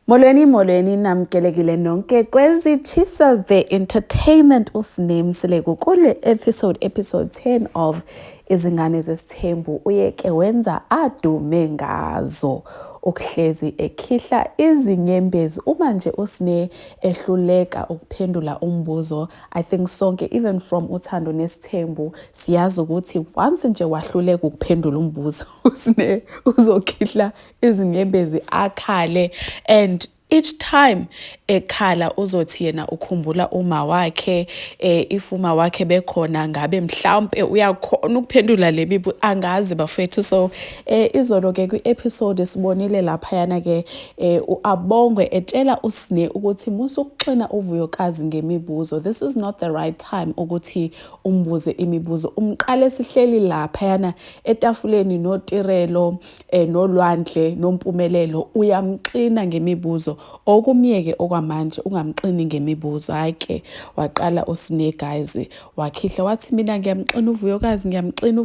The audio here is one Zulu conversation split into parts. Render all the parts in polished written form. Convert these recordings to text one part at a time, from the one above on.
Molweni namkelekile nonke kwezitshisa the entertainment usinemsile kule episode 10 of Izingane Zesithembu. Uyeke wenza adume ngazo ukuhlezi ekhihla izinyembezi uma nje usine ehluleka ukuphendula umbuzo. I think sonke even from uthando nesithembu siyazi ukuthi once nje wahluleka ukuphendula umbuzo usine uzokhihla izinyembezi akhale, and each time ekhala uzothi yena ukhumbula uma wakhe, if uma wakhe bekhona ngabe mhlawumbe uyakhona ukuphendula le mibuzo angazi bafethu. So izolo ke kwi-episode sibonile laphayana ke uAbongwe etshela usine ukuthi musukuxina uVuyokazi ngemibuzo, this is not the right time ukuthi umbuze imibuzo. Umqale sihleli laphayana etafuleni noTirelo noLwandle noMpumelelo, uyamxina ngemibuzo okumyeke okwamanje ungamxini ngemibuzo. Ake waqala usine guys wakhihla wathi mina ngiyamxina uVuyokazi, ngiyamxina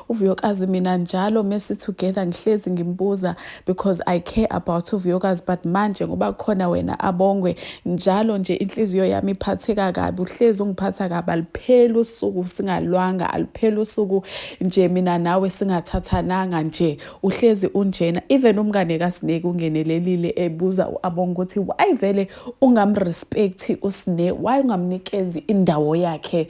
uVuyokazi mina njalo mesi together ngihlezi ngimbuza because I care about uVuyokazi, but manje ngoba khona wena Abongwe njalo nje inhliziyo yami iphatheka kabi, uhlezi ungiphatha kabi, aliphela usuku singalwanga, aliphela usuku nje mina nawe singathathananga nje, uhlezi unjena. Even umngane kaSnake ungenelelile ebuza uAbongwe ukuthi why vele ungamrespect usine, why ungamnikezi indawo yakhe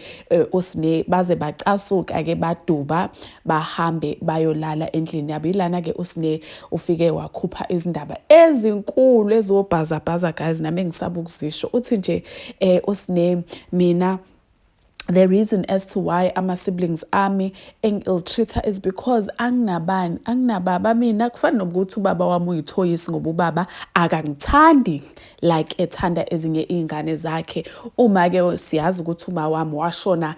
usine, baze bacasuka ke baduba bahambe bayolala endlini yabo. Ilana ke usine ufike wakhupha izindaba ezinkulu ezobhazabhaza guys, nami engisaba ukuzisho. Uthi nje usine, mina the reason as to why ama siblings ami ill-treater is because anginababa mina. Kufana nokuthi ubaba wami uyithoyisi ngoba ubaba akangithandi like ethanda ezinye izingane zakhe. Uma ke siyazi ukuthi uma wami washona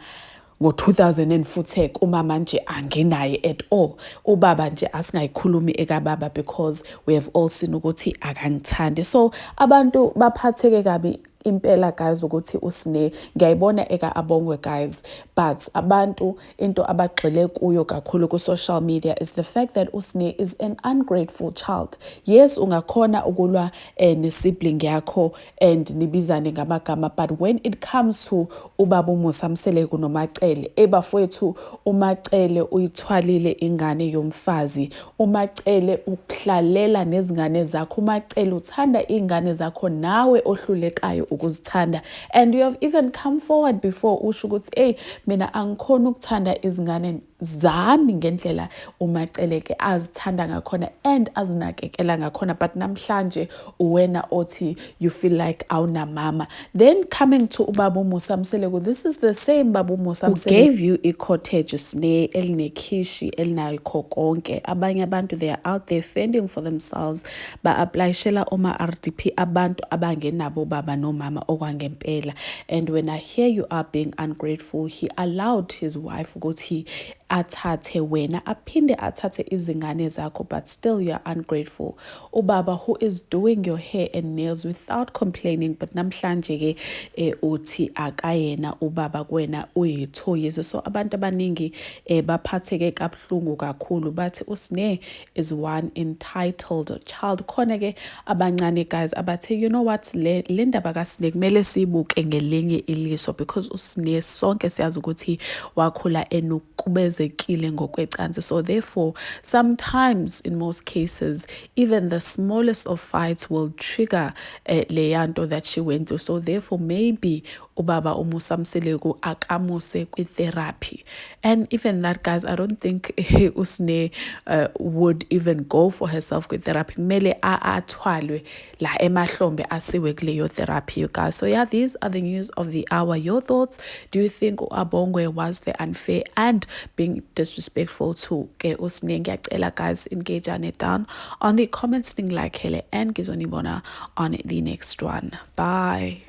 ngo-2000 futhi uma manje angenaye at all. Ubaba nje asingayikhulumi ekababa because we have all seen ukuthi akangithandi. So abantu baphatheke kabi impela guys ukuthi usine, ngiyayibona eka Abongwe guys, but abantu into abagxile kuyo kakhulu ku social media is the fact that usine is an ungrateful child. Yes, ungakhona ukulwa nesibling yakho and nibizane ngamagama, but when it comes to ubaba uMusamseleko noMacele, ebafowethu uMacele uyithwalile ingane yomfazi, uMacele ukuhlalela nezingane zakho, uMacele uthanda ingane zakho nawe ohlulekayo ukuzithanda, and you have even come forward before usho ukuthi hey mina angikhona ukuthanda izingane zami ngendlela uMacele ke azithanda ngakhona and azinakekela ngakhona, but namhlanje uwena othi you feel like awuna mama. Then coming to ubaba uMusamseleko, this is the same baba uMusamseleko who gave you i-cottage sine elinekhishi elinakho konke. Abanye abantu they are out there fending for themselves, ba-applyishela oma-RDP abantu abangenabo baba nomama okwangempela. And when I hear you are being ungrateful, he allowed his wife ukuthi athathe wena aphinde athathe izingane zakho, but still you are ungrateful. Ubaba who is doing your hair and nails without complaining, but namhlanje ke uthi akayena ubaba kwena uyithoyise. So abantu abaningi baphatheke kabuhlungu kakhulu, but usine is one entitled child. Khona ke abancane guys abathe you know what, le ndaba kaSnake kumele sibuke ngelinye iliso because usine sonke siyazi ukuthi wakhula enukubezekile ngokwecansi. So therefore sometimes in most cases even the smallest of fights will trigger le yanto that she went through. So therefore maybe ubaba uMusamseleko akamuse kwi-therapy, and even that guys I don't think usine would even go for herself kwi-therapy. Kumele athwalwe la emahlombe asiwe kuleyo therapy you guys. So yeah, these are the news of the hour. Your thoughts? Do you think Abongwe was the unfair and being disrespectful to ke usine? Ngiyacela guys engage on it down on the comments, like hele and ngizonibona on the next one. Bye.